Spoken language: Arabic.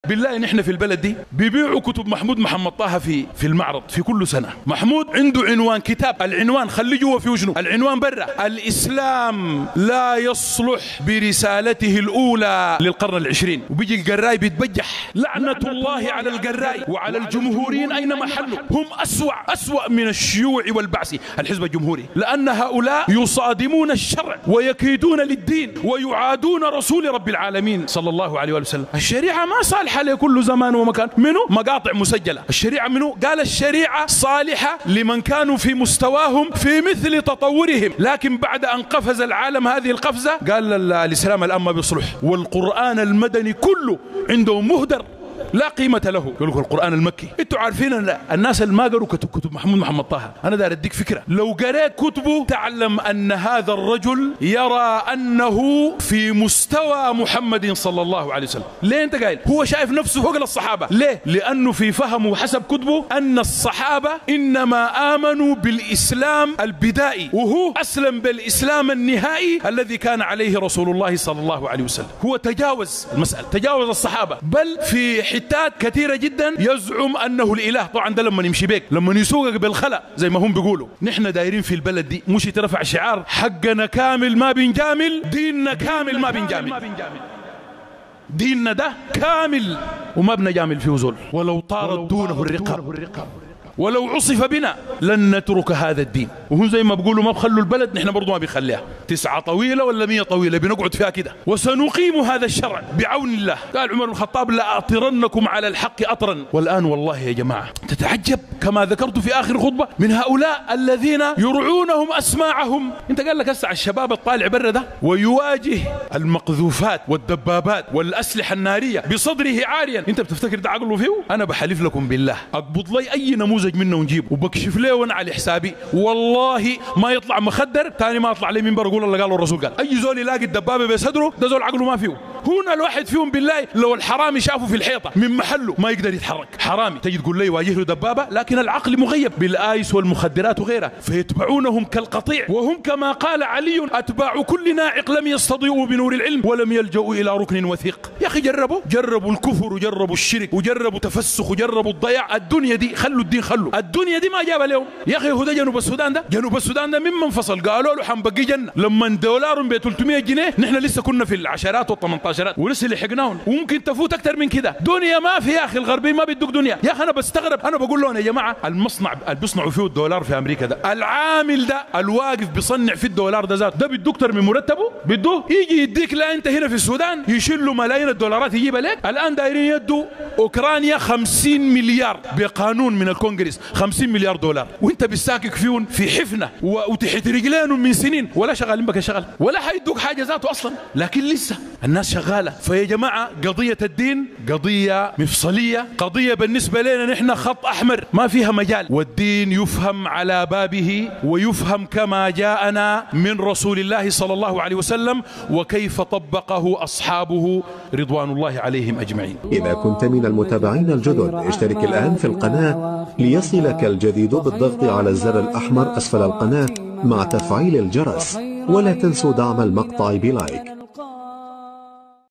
بالله نحن في البلد دي بيبيعوا كتب محمود محمد طه في المعرض في كل سنة. محمود عنده عنوان كتاب، العنوان خليه جوا فيه شنو؟ العنوان برا: الإسلام لا يصلح برسالته الأولى للقرن العشرين. وبيجي القراي بيتبجح: لعنة الله على القراي وعلى الجمهوريين أينما حلوا، هم أسوأ من الشيوع والبعث الحزب الجمهوري، لأن هؤلاء يصادمون الشرع ويكيدون للدين ويعادون رسول رب العالمين صلى الله عليه وسلم. الشريعة ما صالحة لكل زمان ومكان. منه مقاطع مسجلة. الشريعة منه قال الشريعة صالحة لمن كانوا في مستواهم في مثل تطورهم، لكن بعد أن قفز العالم هذه القفزة قال الإسلام الآن ما بيصلح. والقرآن المدني كله عنده مهدر لا قيمة له. يقول لك القرآن المكي. انتوا عارفين ان الناس اللي ما قروا كتب محمود محمد طه، انا داير اديك فكرة: لو قريت كتبه تعلم ان هذا الرجل يرى انه في مستوى محمد صلى الله عليه وسلم. ليه انت قايل هو شايف نفسه فوق الصحابة؟ ليه؟ لانه في فهمه حسب كتبه ان الصحابة انما امنوا بالاسلام البدائي، وهو اسلم بالاسلام النهائي الذي كان عليه رسول الله صلى الله عليه وسلم. هو تجاوز المسألة، تجاوز الصحابة، بل في حتات كثيرة جدا يزعم أنه الإله. طبعا ده لما يمشي بيك، لما يسوقك بالخلق زي ما هم بيقولوا. نحن دايرين في البلد دي مش يترفع شعار: حقنا كامل ما بنجامل، ديننا كامل ما بنجامل. ديننا ده كامل وما بنجامل فيه زول، ولو طارت دونه الرقاب ولو عصف بنا لن نترك هذا الدين. وهم زي ما بيقولوا ما بخلوا البلد، نحن برضو ما بنخليها 9 طويلة ولا 100 طويلة، بنقعد فيها كده. وسنقيم هذا الشرع بعون الله. قال عمر بن الخطاب: لأطرنكم على الحق أطرا. والآن والله يا جماعة تتعجب كما ذكرت في آخر خطبة من هؤلاء الذين يرعونهم أسماعهم. انت قال لك هسه الشباب الطالع برا ده ويواجه المقذوفات والدبابات والأسلحة النارية بصدره عاريا، انت بتفتكر ده عقله فيه؟ أنا بحلف لكم بالله أقبض لي أي نموذج منه ونجيبه وبكشف له وانا على حسابي، والله ما يطلع مخدر ثاني، ما يطلع لي منبر يقول الله قال الرسول قال. اي زول يلاقي الدبابه بصدره ده زول عقله ما فيه. هنا الواحد فيهم بالله لو الحرامي شافه في الحيطه من محله ما يقدر يتحرك. حرامي تجي تقول لي يواجه له دبابه، لكن العقل مغيب بالايس والمخدرات وغيرها، فيتبعونهم كالقطيع. وهم كما قال علي: اتباع كل ناعق لم يستضيئوا بنور العلم ولم يلجؤوا الى ركن وثيق. يا اخي جربوا الكفر وجربوا الشرك وجربوا تفسخ وجربوا الضياع. الدنيا دي خلوا الدين، الدنيا دي ما جابها لهم. يا اخي هو ده جنوب السودان ده، جنوب السودان ده ممن انفصل قالوا له حنبقي جنه. لما دولار ب 300 جنيه نحن لسه كنا في العشرات والثمنتاشرات ولسه لحقناهم، وممكن تفوت اكثر من كده. دنيا ما في يا اخي، الغربيين ما بيدوك دنيا. يا اخي انا بستغرب، انا بقول لهم يا جماعه المصنع اللي بيصنعوا فيه الدولار في امريكا ده، العامل ده الواقف بيصنع في الدولار ده ذاته، ده بيدوك اكثر من مرتبه؟ بيدوه يجي يديك. لا انت هنا في السودان يشيل له ملايين الدولارات يجيبها لك. الان دايرين يدوا اوكرانيا 50 مليار بقانون من الكونغرس، 50 مليار دولار، وانت بتساكك فيهم في حفنه وتحت رجلينهم من سنين، ولا شغالين بك شغل ولا حيدوك حاجه ذاته اصلا، لكن لسه الناس شغاله. فيا جماعه قضيه الدين قضيه مفصليه، قضيه بالنسبه لنا نحن خط احمر ما فيها مجال. والدين يفهم على بابه ويفهم كما جاءنا من رسول الله صلى الله عليه وسلم وكيف طبقه اصحابه رضوان الله عليهم اجمعين. اذا كنت من المتابعين الجدد اشترك الان في القناه ليصلك الجديد بالضغط على الزر الأحمر أسفل القناة مع تفعيل الجرس، ولا تنسوا دعم المقطع بلايك.